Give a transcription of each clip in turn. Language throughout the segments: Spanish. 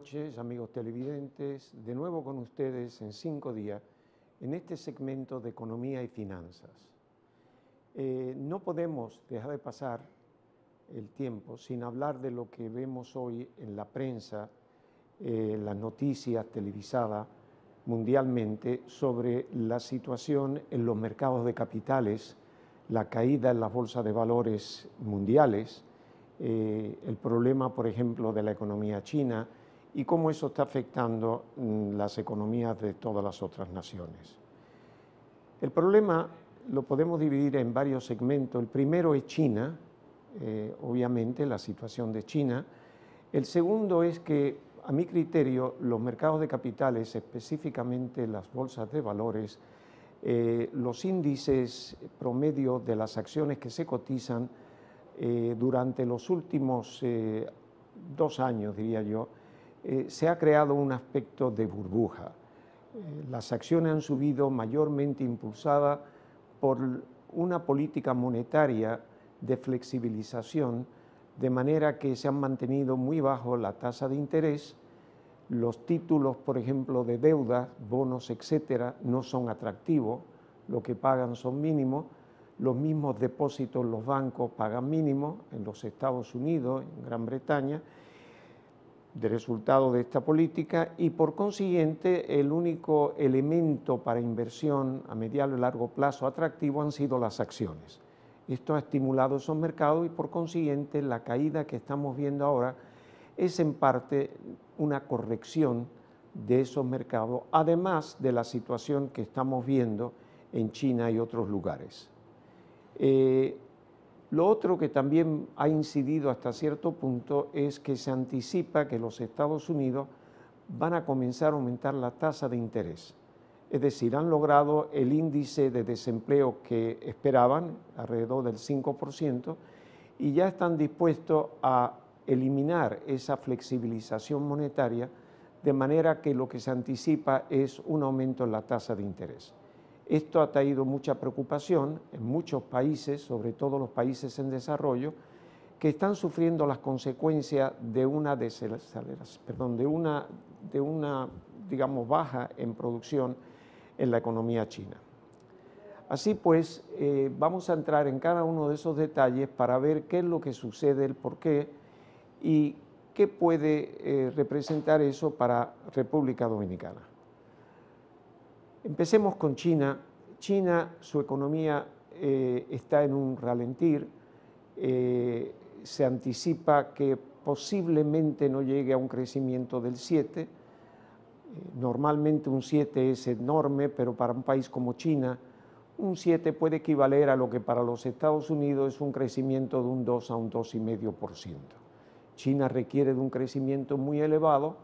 noches, amigos televidentes, de nuevo con ustedes en 5 días en este segmento de Economía y Finanzas. No podemos dejar de pasar el tiempo sin hablar de lo que vemos hoy en la prensa, las noticias televisadas mundialmente sobre la situación en los mercados de capitales, la caída en las bolsas de valores mundiales, el problema, por ejemplo, de la economía china y cómo eso está afectando las economías de todas las otras naciones. El problema lo podemos dividir en varios segmentos. El primero es China, obviamente la situación de China. El segundo es que, a mi criterio, los mercados de capitales, específicamente las bolsas de valores, los índices promedio de las acciones que se cotizan durante los últimos 2 años, diría yo, se ha creado un aspecto de burbuja. Las acciones han subido mayormente impulsadas por una política monetaria de flexibilización, de manera que se han mantenido muy bajo la tasa de interés. Los títulos, por ejemplo, de deuda, bonos, etcétera, no son atractivos, lo que pagan son mínimos. Los mismos depósitos en los bancos pagan mínimo en los Estados Unidos, en Gran Bretaña, de resultado de esta política, y por consiguiente el único elemento para inversión a mediano y largo plazo atractivo han sido las acciones. Esto ha estimulado esos mercados y por consiguiente la caída que estamos viendo ahora es en parte una corrección de esos mercados, además de la situación que estamos viendo en China y otros lugares. Lo otro que también ha incidido hasta cierto punto es que se anticipa que los Estados Unidos van a comenzar a aumentar la tasa de interés. Es decir, han logrado el índice de desempleo que esperaban, alrededor del 5%, y ya están dispuestos a eliminar esa flexibilización monetaria, de manera que lo que se anticipa es un aumento en la tasa de interés. Esto ha traído mucha preocupación en muchos países, sobre todo los países en desarrollo, que están sufriendo las consecuencias de una digamos, baja en producción en la economía china. Así pues, vamos a entrar en cada uno de esos detalles para ver qué es lo que sucede, el porqué y qué puede representar eso para República Dominicana. Empecemos con China. China, su economía está en un ralentir. Se anticipa que posiblemente no llegue a un crecimiento del 7%. Normalmente un 7 es enorme, pero para un país como China, un 7 puede equivaler a lo que para los Estados Unidos es un crecimiento de un 2 a un 2,5%. China requiere de un crecimiento muy elevado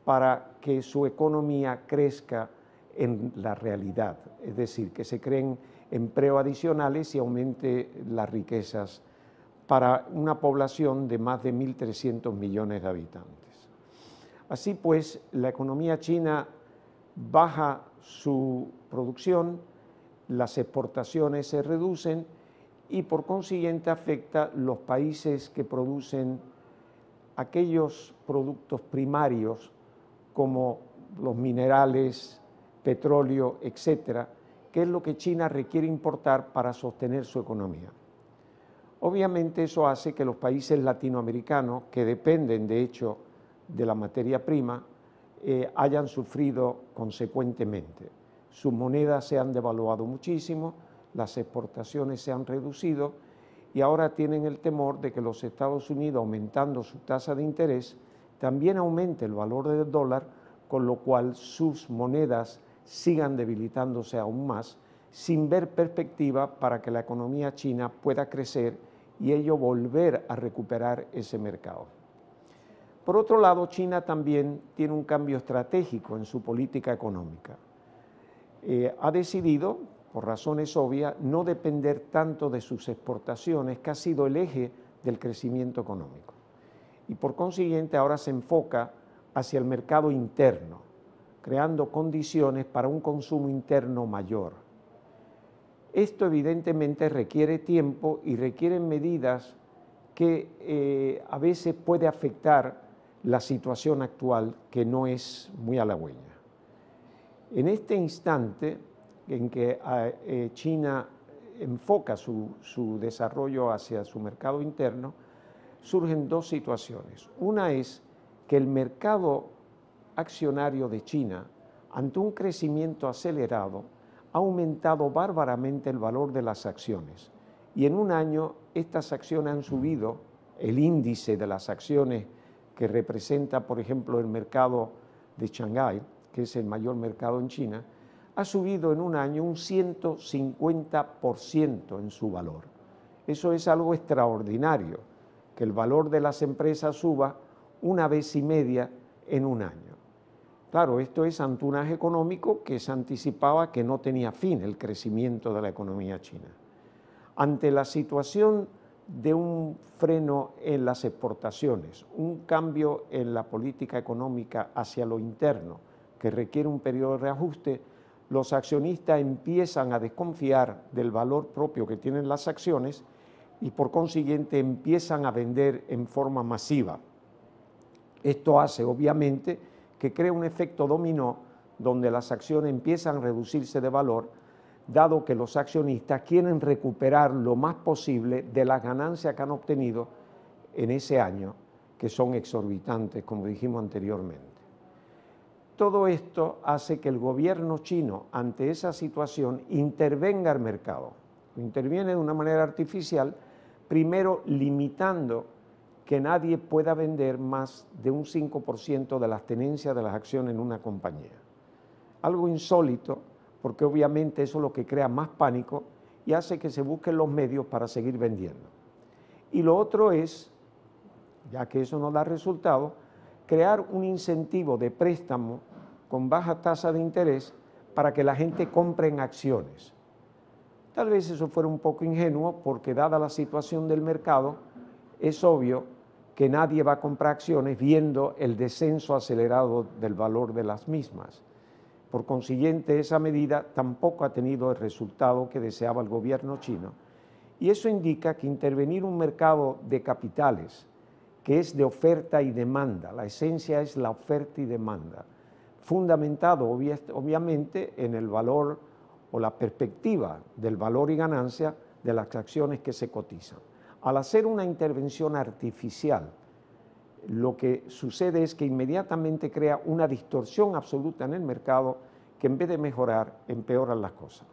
para que su economía crezca en la realidad, es decir, que se creen empleos adicionales y aumente las riquezas para una población de más de 1.300 millones de habitantes. Así pues, la economía china baja su producción, las exportaciones se reducen y por consiguiente afecta los países que producen aquellos productos primarios como los minerales, petróleo, etcétera, que es lo que China requiere importar para sostener su economía. Obviamente eso hace que los países latinoamericanos, que dependen de hecho de la materia prima, hayan sufrido consecuentemente. Sus monedas se han devaluado muchísimo, las exportaciones se han reducido y ahora tienen el temor de que los Estados Unidos, aumentando su tasa de interés, también aumente el valor del dólar, con lo cual sus monedas sigan debilitándose aún más, sin ver perspectiva para que la economía china pueda crecer y ello volver a recuperar ese mercado. Por otro lado, China también tiene un cambio estratégico en su política económica. Ha decidido, por razones obvias, no depender tanto de sus exportaciones, que ha sido el eje del crecimiento económico. Y por consiguiente ahora se enfoca hacia el mercado interno, creando condiciones para un consumo interno mayor. Esto evidentemente requiere tiempo y requiere medidas que a veces puede afectar la situación actual, que no es muy halagüeña. En este instante en que China enfoca su desarrollo hacia su mercado interno, surgen dos situaciones. Una es que el mercado accionario de China, ante un crecimiento acelerado, ha aumentado bárbaramente el valor de las acciones. Y en un año estas acciones han subido, el índice de las acciones que representa, por ejemplo, el mercado de Shanghái, que es el mayor mercado en China, ha subido en un año un 150% en su valor. Eso es algo extraordinario, que el valor de las empresas suba 1,5 veces en un año. Claro, esto es ante un año económico que se anticipaba que no tenía fin el crecimiento de la economía china. Ante la situación de un freno en las exportaciones, un cambio en la política económica hacia lo interno, que requiere un periodo de reajuste, los accionistas empiezan a desconfiar del valor propio que tienen las acciones y por consiguiente empiezan a vender en forma masiva. Esto hace obviamente que crea un efecto dominó donde las acciones empiezan a reducirse de valor, dado que los accionistas quieren recuperar lo más posible de las ganancias que han obtenido en ese año, que son exorbitantes, como dijimos anteriormente. Todo esto hace que el gobierno chino, ante esa situación, intervenga al mercado. Interviene de una manera artificial, primero limitando que nadie pueda vender más de un 5% de las tenencias de las acciones en una compañía. Algo insólito, porque obviamente eso es lo que crea más pánico y hace que se busquen los medios para seguir vendiendo. Y lo otro es, ya que eso no da resultado, crear un incentivo de préstamo con baja tasa de interés para que la gente compre en acciones. Tal vez eso fuera un poco ingenuo porque dada la situación del mercado, es obvio que nadie va a comprar acciones viendo el descenso acelerado del valor de las mismas. Por consiguiente, esa medida tampoco ha tenido el resultado que deseaba el gobierno chino. Y eso indica que intervenir un mercado de capitales, que es de oferta y demanda, la esencia es la oferta y demanda, fundamentado obviamente en el valor o la perspectiva del valor y ganancia de las acciones que se cotizan. Al hacer una intervención artificial, lo que sucede es que inmediatamente crea una distorsión absoluta en el mercado que en vez de mejorar, empeora las cosas.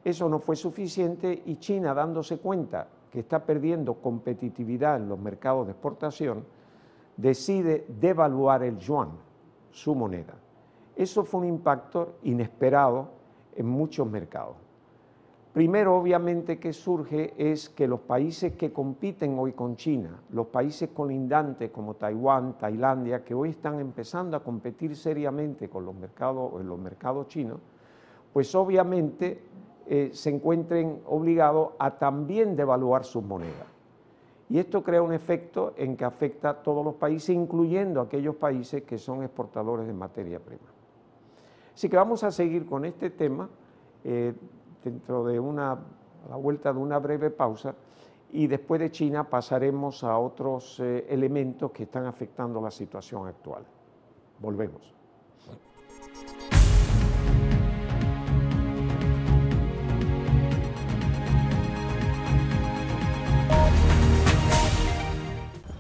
Eso no fue suficiente y China, dándose cuenta que está perdiendo competitividad en los mercados de exportación, decide devaluar el yuan, su moneda. Eso fue un impacto inesperado en muchos mercados. Primero, obviamente, que surge es que los países que compiten hoy con China, los países colindantes como Taiwán, Tailandia, que hoy están empezando a competir seriamente con los mercados chinos, pues obviamente se encuentren obligados a también devaluar sus monedas. Y esto crea un efecto en que afecta a todos los países, incluyendo aquellos países que son exportadores de materia prima. Así que vamos a seguir con este tema dentro de a la vuelta de una breve pausa, y después de China pasaremos a otros elementos que están afectando la situación actual. Volvemos.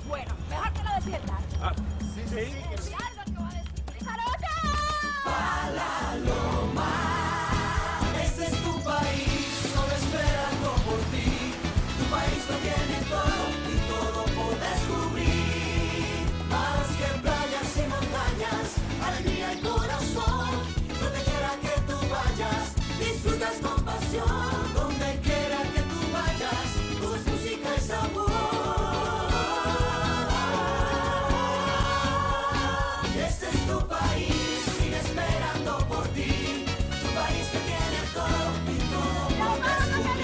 Bueno, mejor que lo defiendas. Ah, sí, sí. Sí, algo que va a decir. ¡Jarocha! Este es tu país, solo esperando por ti. Tu país lo tiene todo y todo por descubrir. Más que playas y montañas, alegría y corazón. Donde quiera que tú vayas, disfrutas con pasión. Donde quiera que tú vayas, todo es música y sabor. Este es tu país, sigue esperando por ti. Tu país que tiene todo y todo por descubrir.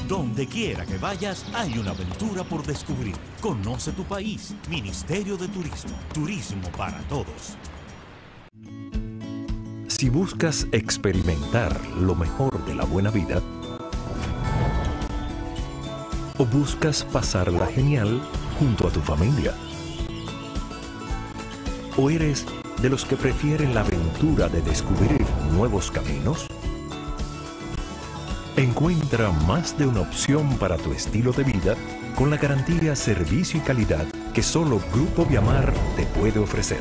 Donde quiera que vayas, hay una aventura por descubrir. Conoce tu país. Ministerio de Turismo. Turismo para todos. Si buscas experimentar lo mejor de la buena vida, o buscas pasarla genial junto a tu familia, ¿O eres de los que prefieren la aventura de descubrir nuevos caminos? Encuentra más de una opción para tu estilo de vida con la garantía, servicio y calidad que solo Grupo Viamar te puede ofrecer.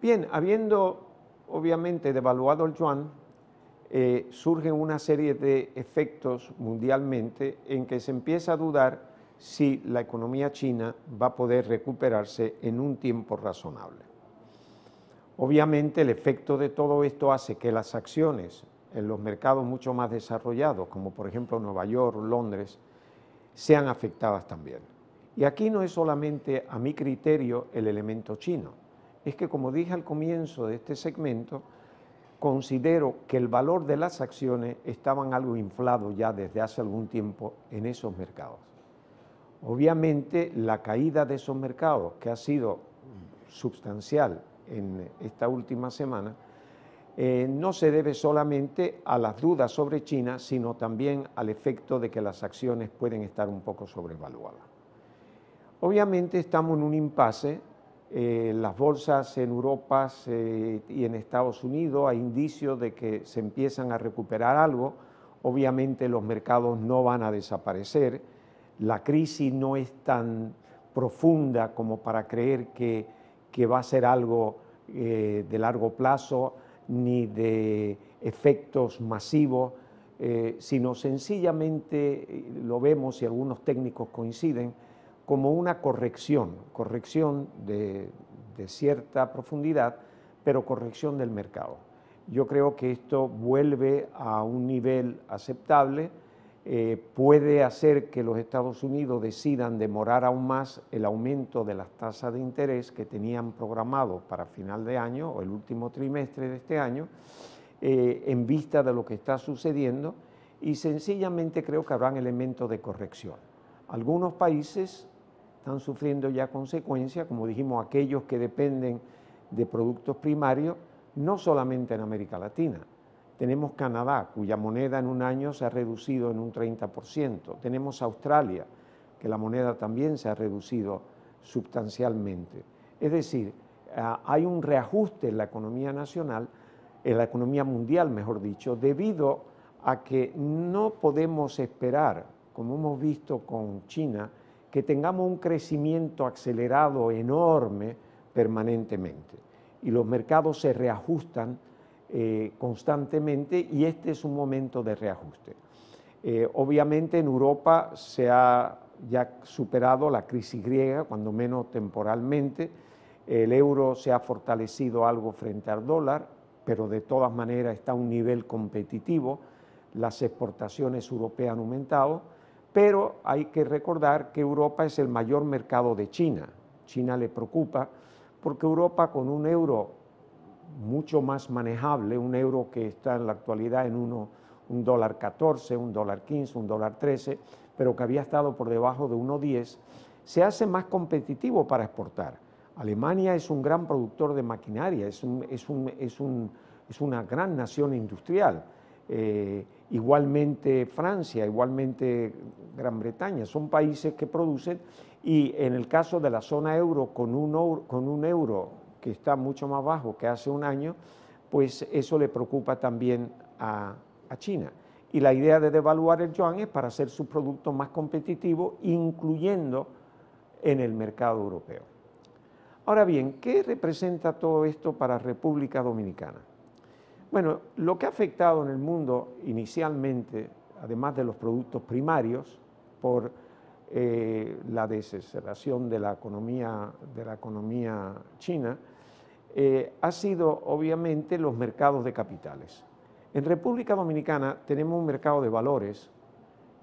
Bien, habiendo obviamente devaluado el yuan, surgen una serie de efectos mundialmente en que se empieza a dudar si la economía china va a poder recuperarse en un tiempo razonable. Obviamente el efecto de todo esto hace que las acciones en los mercados mucho más desarrollados, como por ejemplo Nueva York, Londres, sean afectadas también. Y aquí no es solamente a mi criterio el elemento chino, es que como dije al comienzo de este segmento, considero que el valor de las acciones estaban algo inflado ya desde hace algún tiempo en esos mercados. Obviamente la caída de esos mercados, que ha sido sustancial en esta última semana, no se debe solamente a las dudas sobre China, sino también al efecto de que las acciones pueden estar un poco sobrevaluadas. Obviamente estamos en un impasse. Las bolsas en Europa y en Estados Unidos hay indicios de que se empiezan a recuperar algo. Obviamente los mercados no van a desaparecer. La crisis no es tan profunda como para creer que va a ser algo de largo plazo ni de efectos masivos, sino sencillamente lo vemos y algunos técnicos coinciden como una corrección de cierta profundidad, pero corrección del mercado. Yo creo que esto vuelve a un nivel aceptable, puede hacer que los Estados Unidos decidan demorar aún más el aumento de las tasas de interés que tenían programado para final de año o el último trimestre de este año, en vista de lo que está sucediendo, y sencillamente creo que habrán elementos de corrección. Algunos países están sufriendo ya consecuencias, como dijimos, aquellos que dependen de productos primarios, no solamente en América Latina. Tenemos Canadá, cuya moneda en un año se ha reducido en un 30%. Tenemos Australia, que la moneda también se ha reducido sustancialmente. Es decir, hay un reajuste en la economía nacional, en la economía mundial, mejor dicho, debido a que no podemos esperar, como hemos visto con China, que tengamos un crecimiento acelerado enorme permanentemente. Y los mercados se reajustan constantemente y este es un momento de reajuste. Obviamente en Europa se ha ya superado la crisis griega, cuando menos temporalmente. El euro se ha fortalecido algo frente al dólar, pero de todas maneras está a un nivel competitivo. Las exportaciones europeas han aumentado. Pero hay que recordar que Europa es el mayor mercado de China. China le preocupa porque Europa con un euro mucho más manejable, un euro que está en la actualidad en un dólar 14, un dólar 15, un dólar 13, pero que había estado por debajo de 1,10, se hace más competitivo para exportar. Alemania es un gran productor de maquinaria, es una gran nación industrial. Igualmente Francia, igualmente Gran Bretaña, son países que producen, y en el caso de la zona euro con un euro que está mucho más bajo que hace un año, pues eso le preocupa también a China. Y la idea de devaluar el yuan es para hacer sus productos más competitivos, incluyendo en el mercado europeo. Ahora bien, ¿qué representa todo esto para República Dominicana? Bueno, lo que ha afectado en el mundo inicialmente, además de los productos primarios, por la desaceleración de la economía china, ha sido obviamente los mercados de capitales. En República Dominicana tenemos un mercado de valores,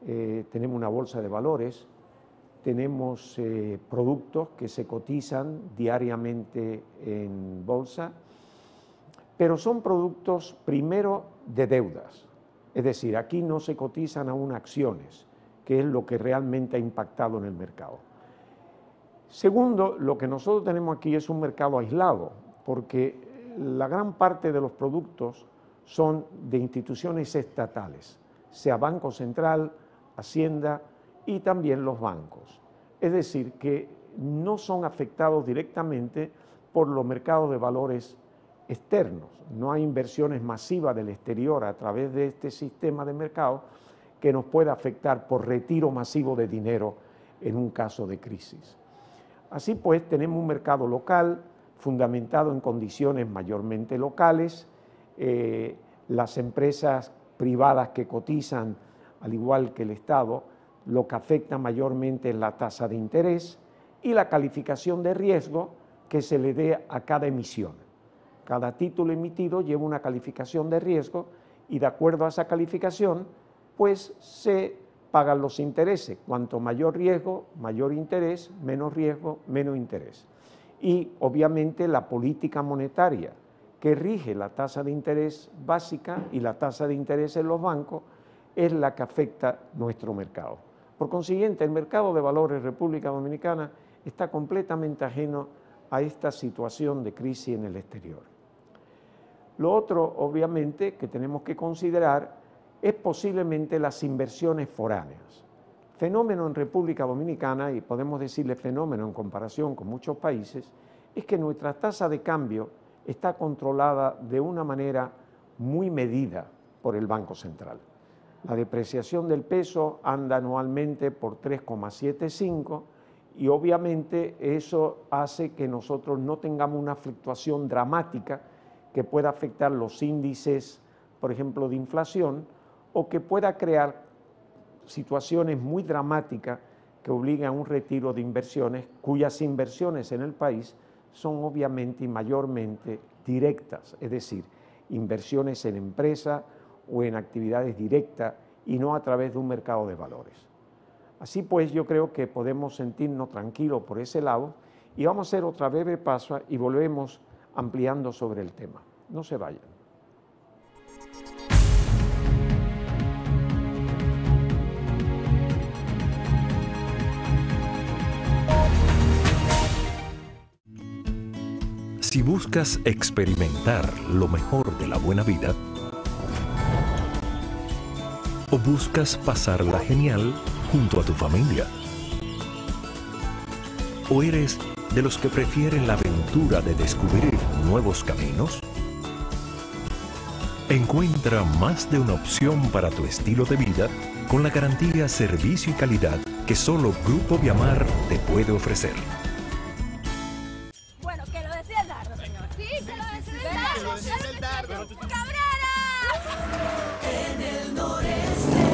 tenemos una bolsa de valores, tenemos productos que se cotizan diariamente en bolsa, pero son productos primero de deudas, es decir, aquí no se cotizan aún acciones, que es lo que realmente ha impactado en el mercado. Segundo, lo que nosotros tenemos aquí es un mercado aislado, porque la gran parte de los productos son de instituciones estatales, sea Banco Central, Hacienda y también los bancos. Es decir, que no son afectados directamente por los mercados de valores externos. No hay inversiones masivas del exterior a través de este sistema de mercado que nos pueda afectar por retiro masivo de dinero en un caso de crisis. Así pues, tenemos un mercado local fundamentado en condiciones mayormente locales. Las empresas privadas que cotizan, al igual que el Estado, lo que afecta mayormente es la tasa de interés y la calificación de riesgo que se le dé a cada emisión. Cada título emitido lleva una calificación de riesgo y de acuerdo a esa calificación, pues se pagan los intereses. Cuanto mayor riesgo, mayor interés, menos riesgo, menos interés. Y obviamente la política monetaria que rige la tasa de interés básica y la tasa de interés en los bancos es la que afecta nuestro mercado. Por consiguiente, el mercado de valores República Dominicana está completamente ajeno a esta situación de crisis en el exterior. Lo otro, obviamente, que tenemos que considerar es posiblemente las inversiones foráneas. Fenómeno en República Dominicana, y podemos decirle fenómeno en comparación con muchos países, es que nuestra tasa de cambio está controlada de una manera muy medida por el Banco Central. La depreciación del peso anda anualmente por 3,75 y obviamente eso hace que nosotros no tengamos una fluctuación dramática que pueda afectar los índices, por ejemplo, de inflación, o que pueda crear situaciones muy dramáticas que obliguen a un retiro de inversiones, cuyas inversiones en el país son obviamente y mayormente directas, es decir, inversiones en empresas o en actividades directas y no a través de un mercado de valores. Así pues, yo creo que podemos sentirnos tranquilos por ese lado y vamos a hacer otra breve pausa y volvemos ampliando sobre el tema. No se vayan. Si buscas experimentar lo mejor de la buena vida, o buscas pasarla genial junto a tu familia, o eres de los que prefieren la aventura de descubrir nuevos caminos, encuentra más de una opción para tu estilo de vida con la garantía, servicio y calidad que solo Grupo Viamar te puede ofrecer. Bueno, que lo decía el dardo, señor. Sí, que lo decía el dardo. ¡Cabrera! En el noreste,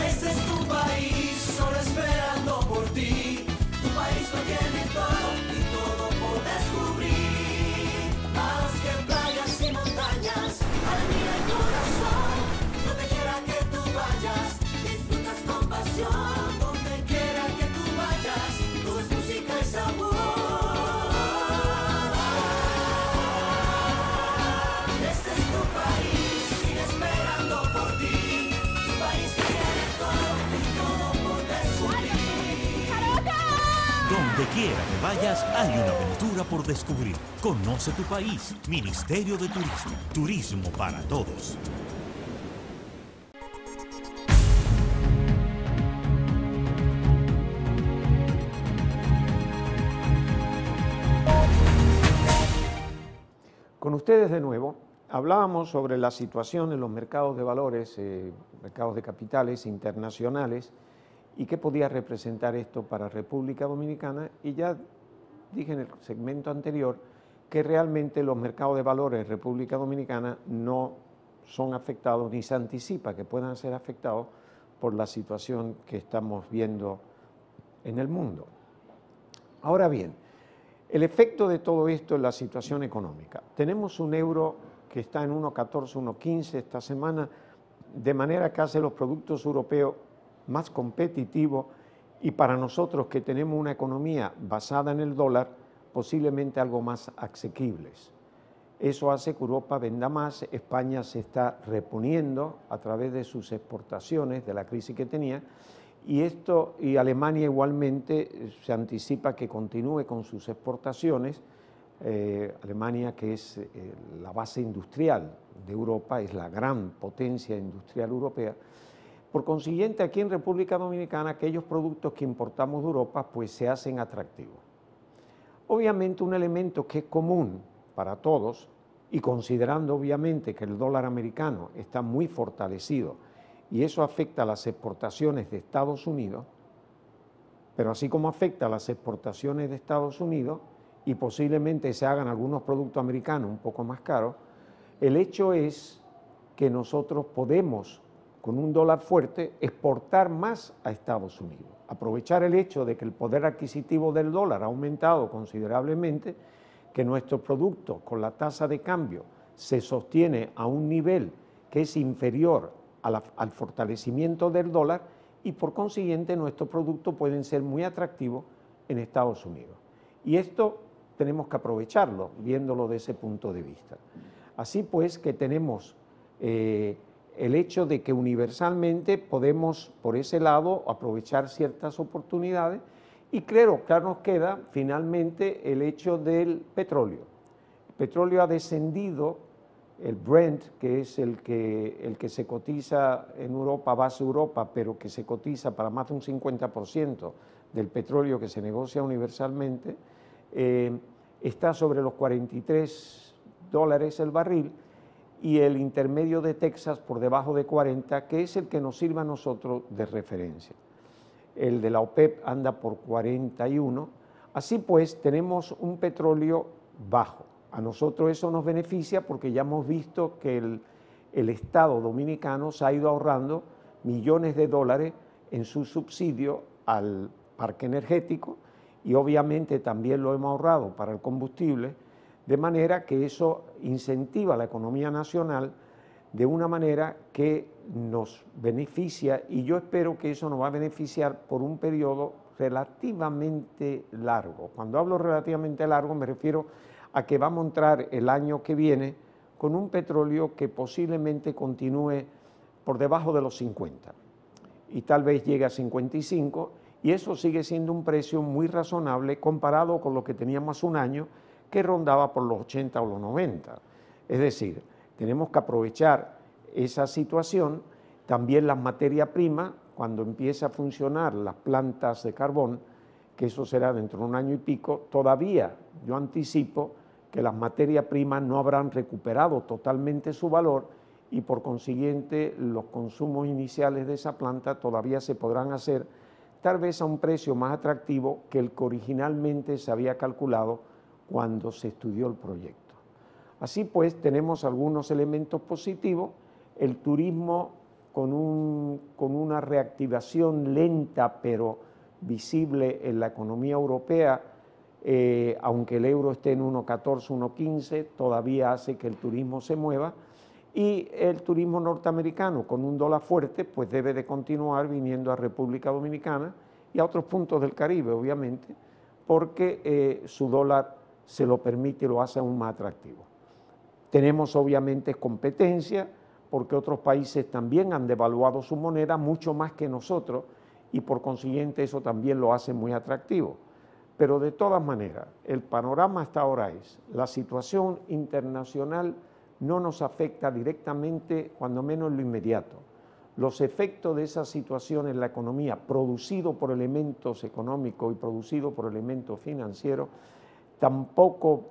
este es tu país, solo esperando por ti. Tu país lo tiene todo y todo por descubrir. Más que playas y montañas, al mí el corazón. Donde quiera que tú vayas, disfrutas con pasión. Donde quiera que tú vayas, todo es música y sabor. Este es tu país, sigue esperando por ti. Tu país que tiene todo y todo por descubrir. Donde quiera que vayas, hay una aventura por descubrir. Conoce tu país. Ministerio de Turismo. Turismo para todos. Con ustedes de nuevo, hablábamos sobre la situación en los mercados de valores, mercados de capitales internacionales, y qué podía representar esto para República Dominicana, y ya dije en el segmento anterior que realmente los mercados de valores en República Dominicana no son afectados, ni se anticipa que puedan ser afectados por la situación que estamos viendo en el mundo. Ahora bien, el efecto de todo esto es la situación económica. Tenemos un euro que está en 1,14, 1,15 esta semana, de manera que hace los productos europeos más competitivos y para nosotros que tenemos una economía basada en el dólar, posiblemente algo más asequibles. Eso hace que Europa venda más, España se está reponiendo a través de sus exportaciones de la crisis que tenía, y Alemania igualmente se anticipa que continúe con sus exportaciones Alemania, que es la base industrial de Europa, es la gran potencia industrial europea. Por consiguiente, aquí en República Dominicana, aquellos productos que importamos de Europa, pues se hacen atractivos. Obviamente, un elemento que es común para todos, y considerando obviamente que el dólar americano está muy fortalecido, y eso afecta a las exportaciones de Estados Unidos, pero así como afecta a las exportaciones de Estados Unidos, y posiblemente se hagan algunos productos americanos un poco más caros, el hecho es que nosotros podemos, con un dólar fuerte, exportar más a Estados Unidos. Aprovechar el hecho de que el poder adquisitivo del dólar ha aumentado considerablemente, que nuestro producto con la tasa de cambio se sostiene a un nivel que es inferior al fortalecimiento del dólar y por consiguiente nuestros productos pueden ser muy atractivos en Estados Unidos. Y esto tenemos que aprovecharlo, viéndolo de ese punto de vista. Así pues que tenemos el hecho de que universalmente podemos por ese lado aprovechar ciertas oportunidades y claro, nos queda finalmente el hecho del petróleo. El petróleo ha descendido, el Brent, que es el que se cotiza en Europa, base Europa, pero que se cotiza para más de un 50% del petróleo que se negocia universalmente, está sobre los $43 el barril y el intermedio de Texas por debajo de 40, que es el que nos sirve a nosotros de referencia. El de la OPEP anda por 41, así pues tenemos un petróleo bajo. A nosotros eso nos beneficia porque ya hemos visto que el Estado dominicano se ha ido ahorrando millones de dólares en su subsidio al parque energético y obviamente también lo hemos ahorrado para el combustible, de manera que eso incentiva la economía nacional de una manera que nos beneficia y yo espero que eso nos va a beneficiar por un periodo relativamente largo. Cuando hablo relativamente largo me refiero a que vamos a entrar el año que viene con un petróleo que posiblemente continúe por debajo de los 50 y tal vez llegue a 55 y eso sigue siendo un precio muy razonable comparado con lo que teníamos hace un año que rondaba por los 80 o los 90. Es decir, tenemos que aprovechar esa situación, también las materias primas, cuando empiece a funcionar las plantas de carbón, que eso será dentro de un año y pico, todavía yo anticipo que las materias primas no habrán recuperado totalmente su valor y por consiguiente los consumos iniciales de esa planta todavía se podrán hacer tal vez a un precio más atractivo que el que originalmente se había calculado cuando se estudió el proyecto. Así pues, tenemos algunos elementos positivos, el turismo con una reactivación lenta pero visible en la economía europea, aunque el euro esté en 1.14, 1.15, todavía hace que el turismo se mueva, y el turismo norteamericano con un dólar fuerte pues debe de continuar viniendo a República Dominicana y a otros puntos del Caribe, obviamente, porque su dólar se lo permite y lo hace aún más atractivo. Tenemos obviamente competencia porque otros países también han devaluado su moneda mucho más que nosotros y por consiguiente eso también lo hace muy atractivo. Pero de todas maneras, el panorama hasta ahora es, la situación internacional no nos afecta directamente, cuando menos en lo inmediato. Los efectos de esa situación en la economía, producido por elementos económicos y producido por elementos financieros, tampoco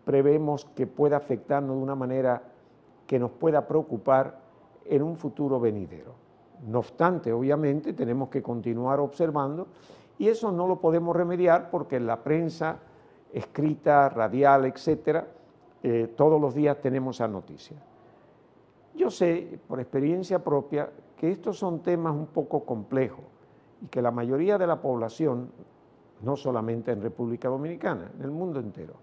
prevemos que pueda afectarnos de una manera que nos pueda preocupar en un futuro venidero. No obstante, obviamente, tenemos que continuar observando y eso no lo podemos remediar porque en la prensa escrita, radial, etcétera, todos los días tenemos esa noticia. Yo sé, por experiencia propia, que estos son temas un poco complejos y que la mayoría de la población, no solamente en República Dominicana, en el mundo entero,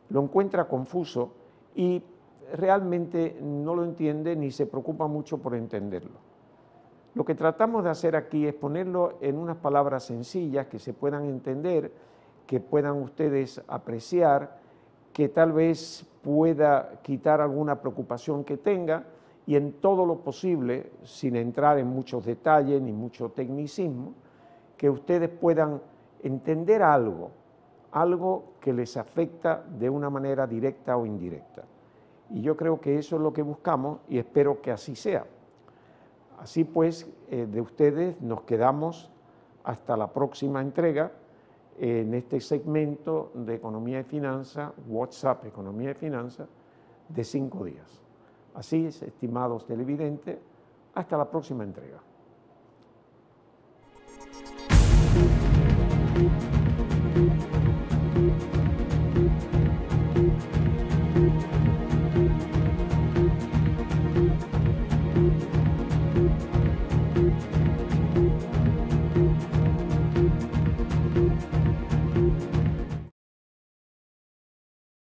lo encuentra confuso y realmente no lo entiende ni se preocupa mucho por entenderlo. Lo que tratamos de hacer aquí es ponerlo en unas palabras sencillas que se puedan entender, que puedan ustedes apreciar, que tal vez pueda quitar alguna preocupación que tenga y en todo lo posible, sin entrar en muchos detalles ni mucho tecnicismo, que ustedes puedan entender algo algo que les afecta de una manera directa o indirecta. Y yo creo que eso es lo que buscamos y espero que así sea. Así pues, de ustedes nos quedamos hasta la próxima entrega en este segmento de Economía y Finanza, WhatsApp Economía y Finanza, de 5 días. Así es, estimados televidentes, hasta la próxima entrega.